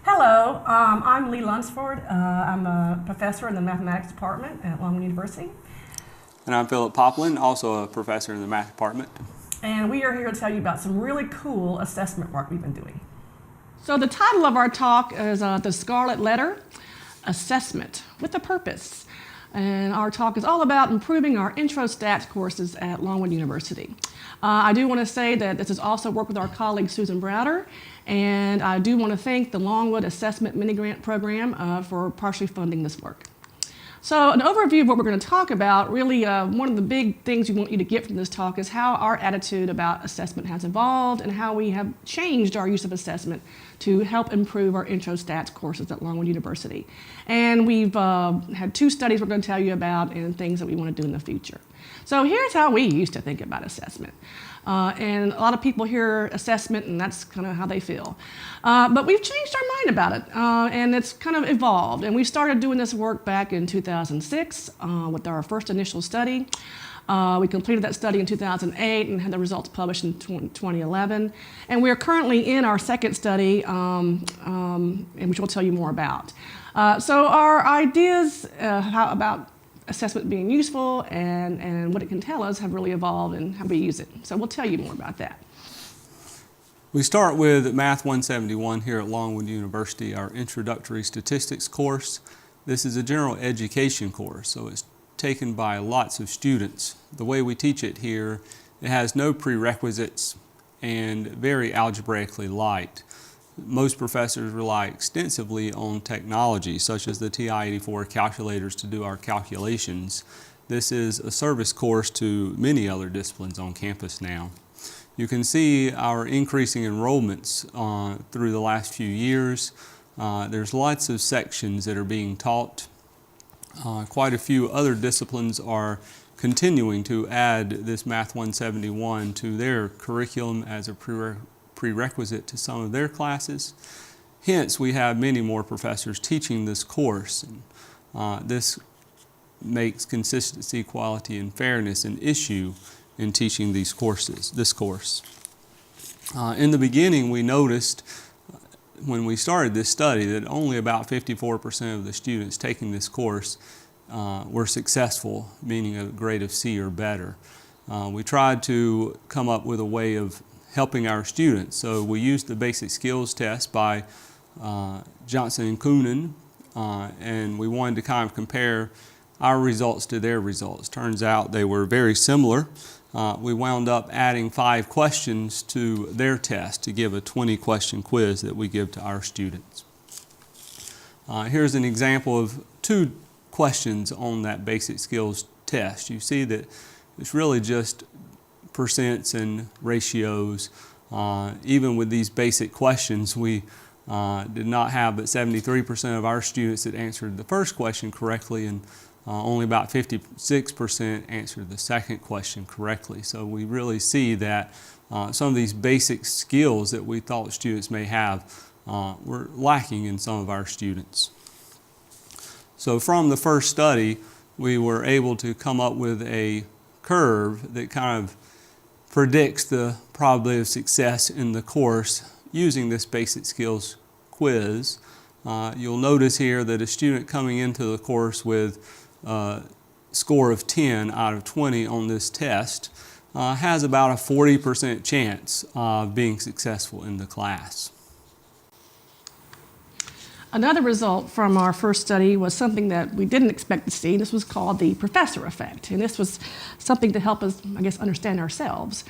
Hello, I'm Lee Lunsford. I'm a professor in the mathematics department at Longwood University. And I'm Philip Poplin, also a professor in the math department. And we are here to tell you about some really cool assessment work we've been doing. So the title of our talk is The Scarlet Letter, Assessment with a Purpose. And our talk is all about improving our intro stats courses at Longwood University. I do want to say that this is also work with our colleague Susan Browder, and I do want to thank the Longwood Assessment Mini-Grant Program for partially funding this work. So an overview of what we're going to talk about, really one of the big things we want you to get from this talk is how our attitude about assessment has evolved and how we have changed our use of assessment to help improve our intro stats courses at Longwood University. And we've had two studies we're going to tell you about and things that we want to do in the future. So here's how we used to think about assessment. And a lot of people hear assessment and that's kind of how they feel. But we've changed our mind about it and it's kind of evolved. And we started doing this work back in 2006 with our first initial study. We completed that study in 2008 and had the results published in 2011. And we are currently in our second study, which we'll tell you more about. So our ideas about assessment being useful and what it can tell us have really evolved and how we use it. So we'll tell you more about that. We start with Math 171 here at Longwood University, our introductory statistics course. This is a general education course, so it's taken by lots of students. The way we teach it here, it has no prerequisites and very algebraically light. Most professors rely extensively on technology, such as the TI-84 calculators to do our calculations. This is a service course to many other disciplines on campus now. You can see our increasing enrollments through the last few years. There's lots of sections that are being taught. Quite a few other disciplines are continuing to add this Math 171 to their curriculum as a prerequisite to some of their classes. Hence, we have many more professors teaching this course. This makes consistency, quality, and fairness an issue in teaching this course. In the beginning, we noticed when we started this study that only about 54% of the students taking this course were successful, meaning a grade of C or better. We tried to come up with a way of helping our students. So we used the basic skills test by Johnson and Koonin, and we wanted to kind of compare our results to their results. Turns out they were very similar. We wound up adding 5 questions to their test to give a 20-question quiz that we give to our students. Here's an example of 2 questions on that basic skills test. You see that it's really just percents and ratios. Even with these basic questions, we did not have but 73% of our students that answered the first question correctly, and only about 56% answered the second question correctly. So we really see that some of these basic skills that we thought students may have were lacking in some of our students. So from the first study, we were able to come up with a curve that kind of predicts the probability of success in the course using this basic skills quiz. You'll notice here that a student coming into the course with a score of 10 out of 20 on this test has about a 40% chance of being successful in the class. Another result from our first study was something that we didn't expect to see. This was called the professor effect. And this was something to help us, I guess, understand ourselves.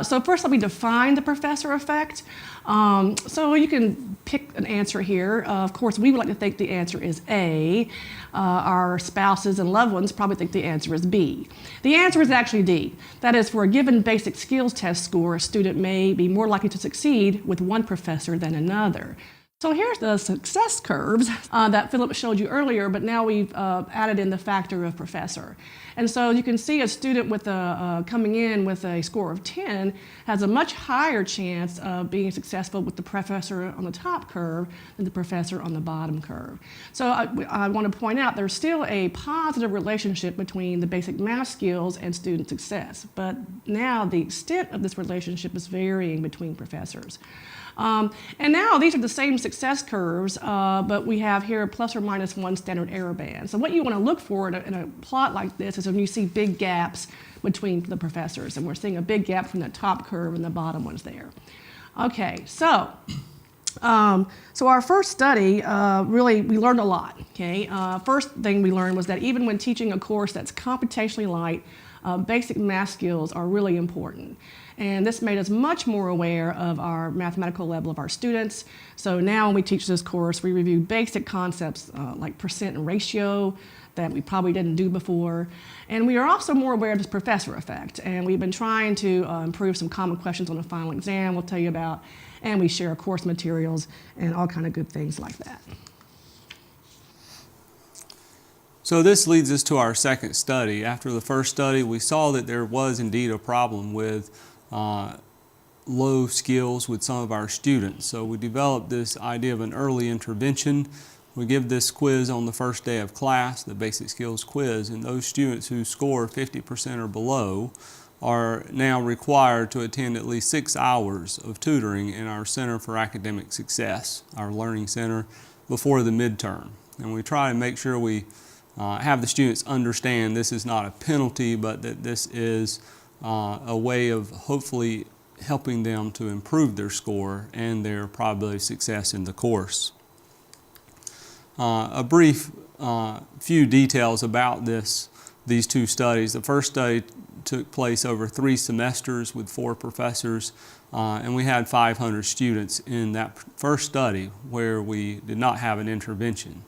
So first let me define the professor effect. So you can pick an answer here. Of course, we would like to think the answer is A. Our spouses and loved ones probably think the answer is B. The answer is actually D. That is, for a given basic skills test score, a student may be more likely to succeed with one professor than another. So here's the success curves that Philip showed you earlier, but now we've added in the factor of professor. And so you can see a student with coming in with a score of 10 has a much higher chance of being successful with the professor on the top curve than the professor on the bottom curve. So I want to point out there's still a positive relationship between the basic math skills and student success, but now the extent of this relationship is varying between professors. And now these are the same success curves, but we have here a plus or minus 1 standard error band. So what you want to look for in a plot like this is when you see big gaps between the professors, and we're seeing a big gap from the top curve and the bottom one's there. Okay, so our first study, really, we learned a lot, okay? First thing we learned was that even when teaching a course that's computationally light, basic math skills are really important. And this made us much more aware of our mathematical level of our students. So now when we teach this course, we review basic concepts like percent and ratio that we probably didn't do before. And we are also more aware of this professor effect. And we've been trying to improve some common questions on the final exam we'll tell you about. And we share course materials and all kind of good things like that. So this leads us to our second study. After the first study, we saw that there was indeed a problem with low skills with some of our students. So we developed this idea of an early intervention. We give this quiz on the first day of class, the basic skills quiz, and those students who score 50% or below are now required to attend at least 6 hours of tutoring in our Center for Academic Success, our learning center, before the midterm. And we try to make sure we have the students understand this is not a penalty, but that this is a way of hopefully helping them to improve their score and their probability of success in the course. A brief few details about these two studies. The first study took place over 3 semesters with 4 professors, and we had 500 students in that first study where we did not have an intervention.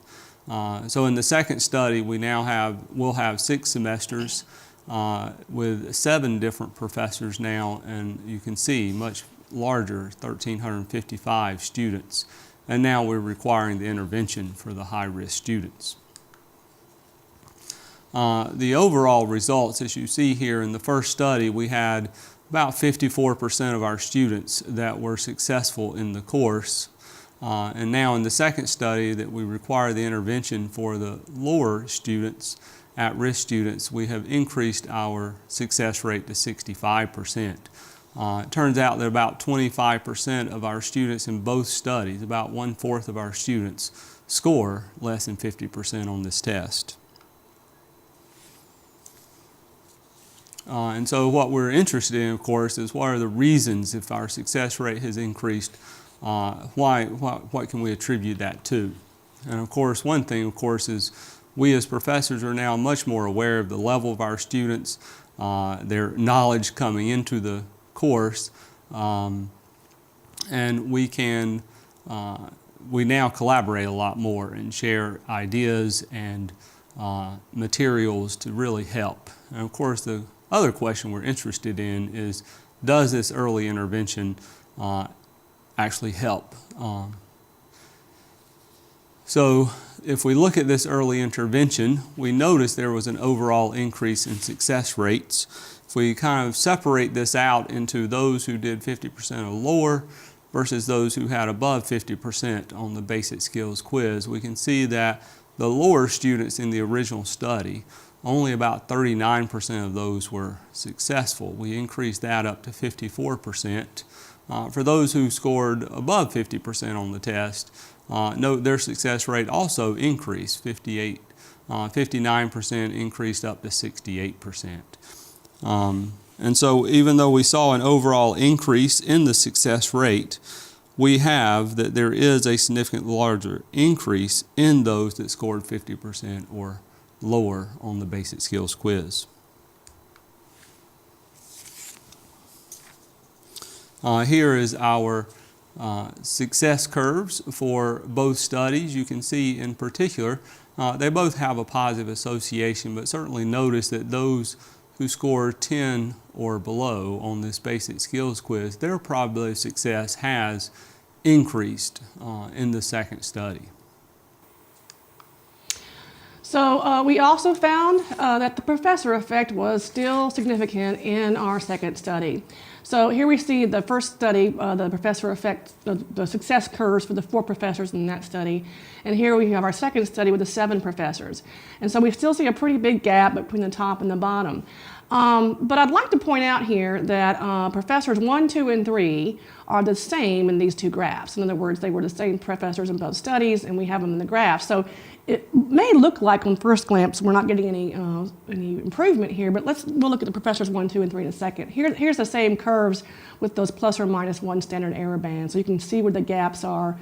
So in the second study, we'll have 6 semesters with 7 different professors now, and you can see much larger, 1,355 students. And now we're requiring the intervention for the high-risk students. The overall results, as you see here in the first study, we had about 54% of our students that were successful in the course. And now in the second study that we require the intervention for the lower students, at-risk students, we have increased our success rate to 65%. It turns out that about 25% of our students in both studies, about 1/4 of our students, score less than 50% on this test. And so what we're interested in, of course, is what are the reasons if our success rate has increased, what can we attribute that to? And of course, one thing, of course, is we as professors are now much more aware of the level of our students, their knowledge coming into the course, and we now collaborate a lot more and share ideas and materials to really help. And of course, the other question we're interested in is, does this early intervention actually help? So if we look at this early intervention, we notice there was an overall increase in success rates. If we kind of separate this out into those who did 50% or lower versus those who had above 50% on the basic skills quiz, we can see that the lower students in the original study, only about 39% of those were successful. We increased that up to 54%. For those who scored above 50% on the test, note their success rate also increased, 59% increased up to 68%. And so even though we saw an overall increase in the success rate, we have that there is a significant larger increase in those that scored 50% or lower on the basic skills quiz. Here is our success curves for both studies. You can see in particular, they both have a positive association, but certainly notice that those who score 10 or below on this basic skills quiz, their probability of success has increased in the second study. So we also found that the professor effect was still significant in our second study. So here we see the first study, the professor effect, the success curves for the 4 professors in that study. And here we have our second study with the 7 professors. And so we still see a pretty big gap between the top and the bottom. But I'd like to point out here that professors 1, 2, and 3 are the same in these two graphs. In other words, they were the same professors in both studies, and we have them in the graph. So it may look like on first glance we're not getting any improvement here, but we'll look at the professors 1, 2, and 3 in a second. Here's the same curves with those plus or minus 1 standard error bands, so you can see where the gaps are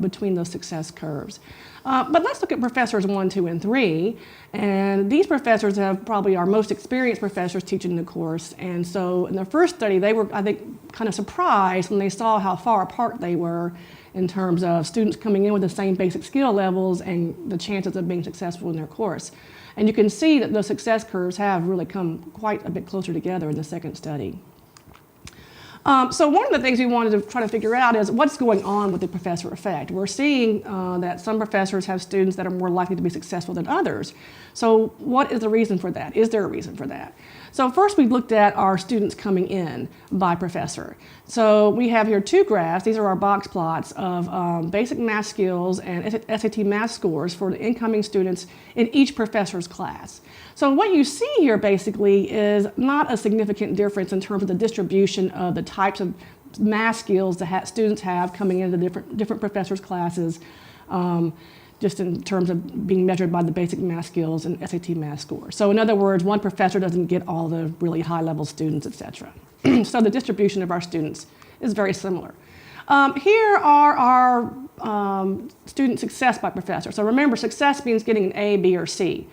between those success curves. But let's look at professors 1, 2, and 3. And these professors have probably our most experienced professors teaching the course. And so in their first study, they were, I think, kind of surprised when they saw how far apart they were in terms of students coming in with the same basic skill levels and the chances of being successful in their course. And you can see that those success curves have really come quite a bit closer together in the second study. So one of the things we wanted to try to figure out is what's going on with the professor effect. We're seeing that some professors have students that are more likely to be successful than others. So what is the reason for that? Is there a reason for that? So first we looked at our students coming in by professor. So we have here two graphs. These are our box plots of basic math skills and SAT math scores for the incoming students in each professor's class. So what you see here basically is not a significant difference in terms of the distribution of the types of math skills that students have coming into different professors' classes, just in terms of being measured by the basic math skills and SAT math score. So in other words, one professor doesn't get all the really high-level students, etc. So the distribution of our students is very similar. Here are our student success by professor. So remember, success means getting an A, B, or C.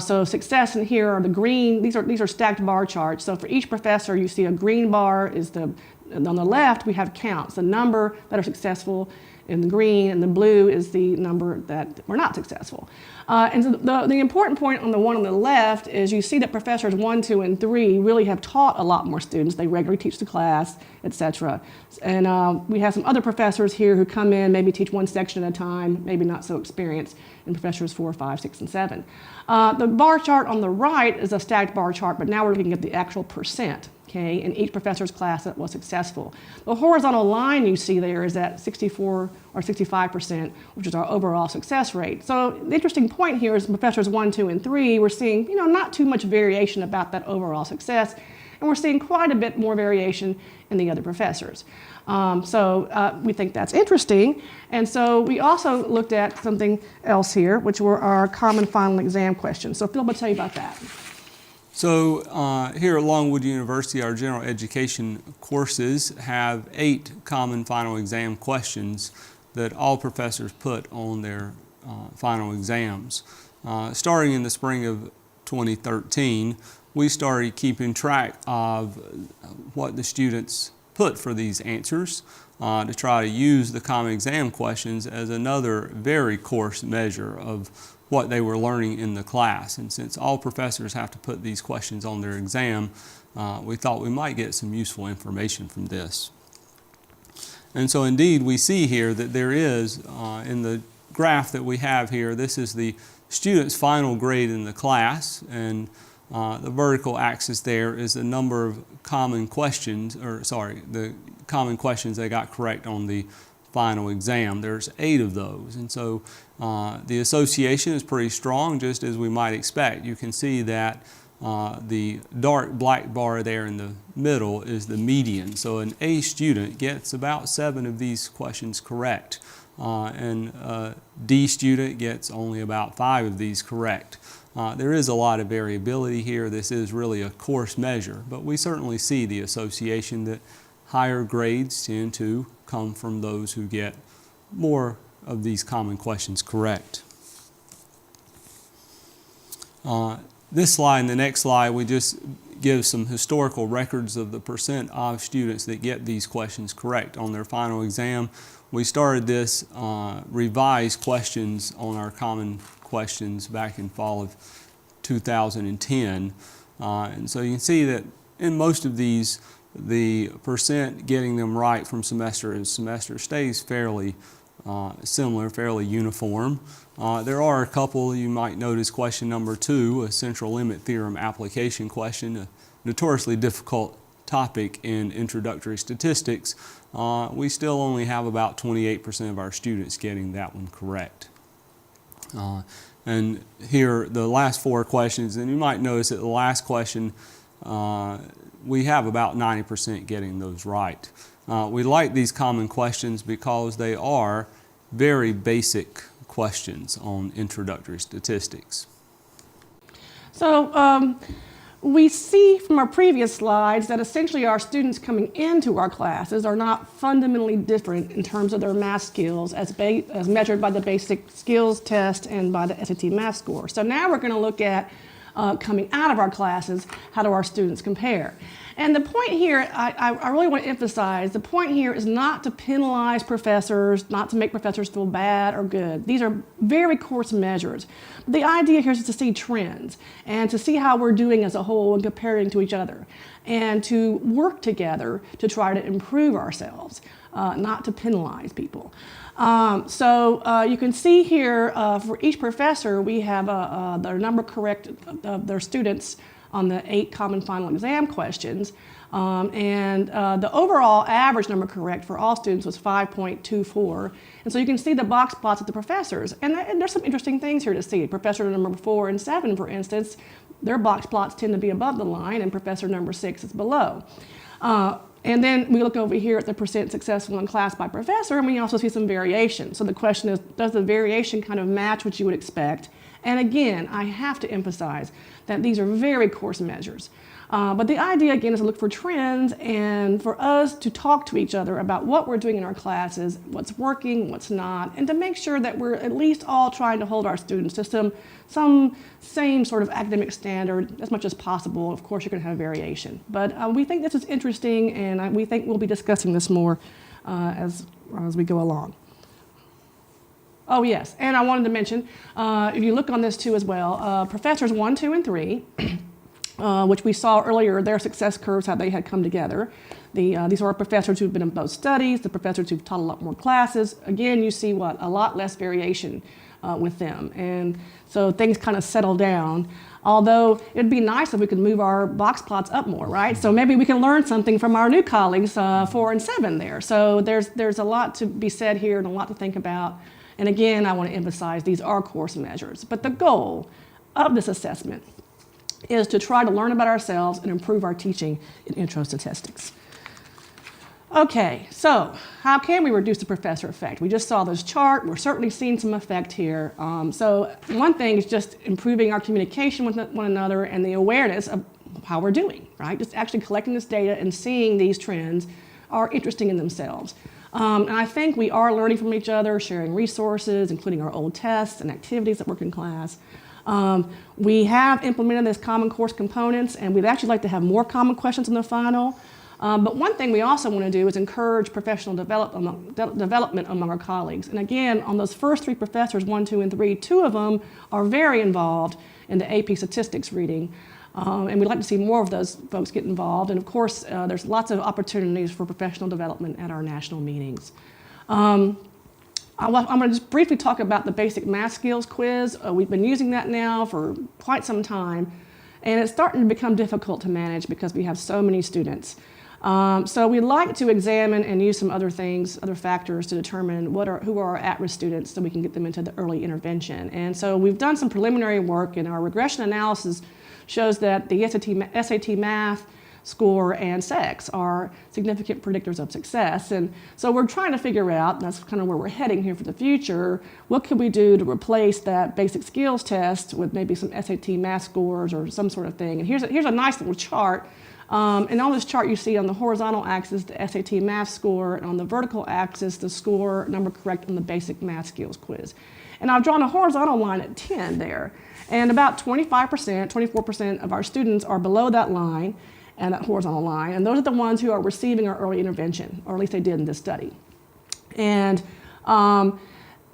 So success in here are the green, these are stacked bar charts. So for each professor, you see a green bar is on the left, we have counts, the number that are successful in the green, and the blue is the number that were not successful. And so the important point on the one on the left is you see that professors 1, 2, and 3 really have taught a lot more students. They regularly teach the class, etc. And we have some other professors here who come in, maybe teach one section at a time, maybe not so experienced, in professors 4, 5, 6, and 7. The bar chart on the right is a stacked bar chart, but now we're looking at the actual percent. Okay, in each professor's class that was successful. The horizontal line you see there is at 64 or 65%, which is our overall success rate. So the interesting point here is professors 1, 2, and 3, we're seeing not too much variation about that overall success, and we're seeing quite a bit more variation in the other professors. So we think that's interesting. And so we also looked at something else here, which were our common final exam questions. So Phil will tell you about that. So here at Longwood University, our general education courses have 8 common final exam questions that all professors put on their final exams. Starting in the spring of 2013, we started keeping track of what the students put for these answers to try to use the common exam questions as another very coarse measure of what they were learning in the class. And since all professors have to put these questions on their exam, we thought we might get some useful information from this. And so indeed we see here that there is, in the graph that we have here, this is the student's final grade in the class, and the vertical axis there is the number of common questions, the common questions they got correct on the final exam. There's 8 of those, and so the association is pretty strong, just as we might expect. You can see that the dark black bar there in the middle is the median. So an A student gets about 7 of these questions correct, and a D student gets only about 5 of these correct. There is a lot of variability here. This is really a coarse measure, but we certainly see the association that higher grades tend to come from those who get more of these common questions correct. This slide and the next slide, we just give some historical records of the percent of students that get these questions correct on their final exam. We started this revised questions on our common questions back in fall of 2010. And so you can see that in most of these, the percent getting them right from semester to semester stays fairly similar, fairly uniform. There are a couple you might notice. Question number 2, a central limit theorem application question, a notoriously difficult topic in introductory statistics. We still only have about 28% of our students getting that one correct. And here the last 4 questions, and you might notice that the last question we have about 90% getting those right. We like these common questions because they are very basic questions on introductory statistics. So we see from our previous slides that essentially our students coming into our classes are not fundamentally different in terms of their math skills as measured by the basic skills test and by the SAT math score. So now we're going to look at coming out of our classes, how do our students compare? And the point here, I really want to emphasize, the point here is not to penalize professors, not to make professors feel bad or good. These are very coarse measures. The idea here is to see trends and to see how we're doing as a whole and comparing to each other and to work together to try to improve ourselves, not to penalize people. So you can see here for each professor, we have their number correct of their students on the 8 common final exam questions. And the overall average number correct for all students was 5.24. And so you can see the box plots of the professors. And there's some interesting things here to see. Professor number 4 and 7, for instance, their box plots tend to be above the line, and professor number 6 is below. And then we look over here at the percent successful in class by professor, and we also see some variation. So the question is, does the variation kind of match what you would expect? And again, I have to emphasize that these are very coarse measures. But the idea, again, is to look for trends and for us to talk to each other about what we're doing in our classes, what's working, what's not, and to make sure that we're at least all trying to hold our students to some same sort of academic standard as much as possible. Of course, you're going to have variation. But we think this is interesting, and we think we'll be discussing this more as we go along. Oh, yes, and I wanted to mention, if you look on this too as well, professors 1, 2, and 3, which we saw earlier, their success curves, how they had come together. These are our professors who've been in both studies, the professors who've taught a lot more classes. Again, you see a lot less variation with them. And so things kind of settle down. Although it'd be nice if we could move our box plots up more, right? So maybe we can learn something from our new colleagues, 4 and 7 there. So there's a lot to be said here and a lot to think about. And again, I want to emphasize these are course measures. But the goal of this assessment is to try to learn about ourselves and improve our teaching in intro statistics. Okay, so how can we reduce the professor effect? We just saw this chart. We're certainly seeing some effect here. So one thing is just improving our communication with one another and the awareness of how we're doing, right? Just actually collecting this data and seeing these trends are interesting in themselves. And I think we are learning from each other, sharing resources, including our old tests and activities that work in class. We have implemented this common course components, and we'd actually like to have more common questions in the final. But one thing we also want to do is encourage professional development among our colleagues. And again, on those first 3 professors, 1, 2, and 3, 2 of them are very involved in the AP statistics reading. And we'd like to see more of those folks get involved. And of course, there's lots of opportunities for professional development at our national meetings. I'm going to just briefly talk about the basic math skills quiz. We've been using that now for quite some time, and it's starting to become difficult to manage because we have so many students. So we'd like to examine and use some other things, other factors to determine who are our at-risk students so we can get them into the early intervention. And so we've done some preliminary work, and our regression analysis shows that the SAT math score and sex are significant predictors of success. And so we're trying to figure out, and that's kind of where we're heading here for the future, what could we do to replace that basic skills test with maybe some SAT math scores or some sort of thing. And here's a nice little chart. And on this chart you see on the horizontal axis the SAT math score, and on the vertical axis the score number correct on the basic math skills quiz. And I've drawn a horizontal line at 10 there. And about 25%, 24% of our students are below that line and that horizontal line. And those are the ones who are receiving our early intervention, or at least they did in this study. And I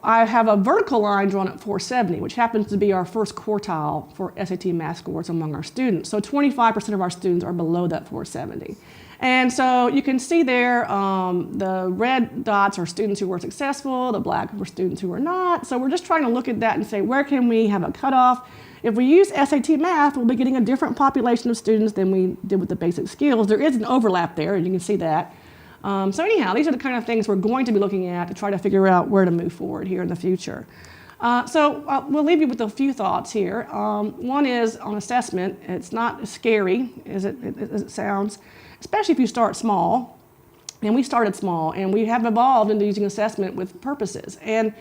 have a vertical line drawn at 470, which happens to be our first quartile for SAT math scores among our students. So 25% of our students are below that 470. And so you can see there, the red dots are students who were successful, the black were students who were not. So we're just trying to look at that and say, where can we have a cutoff? If we use SAT math, we'll be getting a different population of students than we did with the basic skills. There is an overlap there, and you can see that. So anyhow, these are the kind of things we're going to be looking at to try to figure out where to move forward here in the future. We'll leave you with a few thoughts here. One is on assessment. It's not as scary as it sounds, especially if you start small. And we started small, and we have evolved into using assessment with purposes. And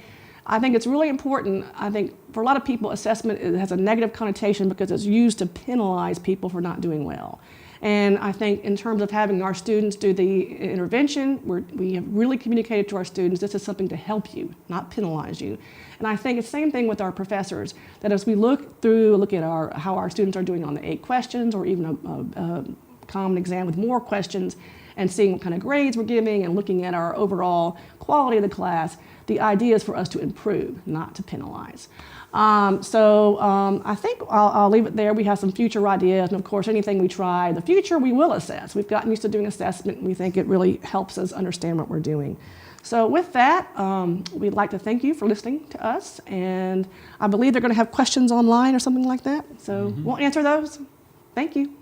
I think it's really important. I think for a lot of people, assessment has a negative connotation because it's used to penalize people for not doing well. And I think in terms of having our students do the intervention, we have really communicated to our students, this is something to help you, not penalize you. And I think it's the same thing with our professors, that as we look at how our students are doing on the 8 questions, or even a common exam with more questions, and seeing what kind of grades we're giving and looking at our overall quality of the class, the idea is for us to improve, not to penalize. I think I'll leave it there. We have some future ideas, and of course, anything we try in the future, we will assess. We've gotten used to doing assessment, and we think it really helps us understand what we're doing. So with that, we'd like to thank you for listening to us, and I believe they're going to have questions online or something like that. So we'll answer those. Thank you.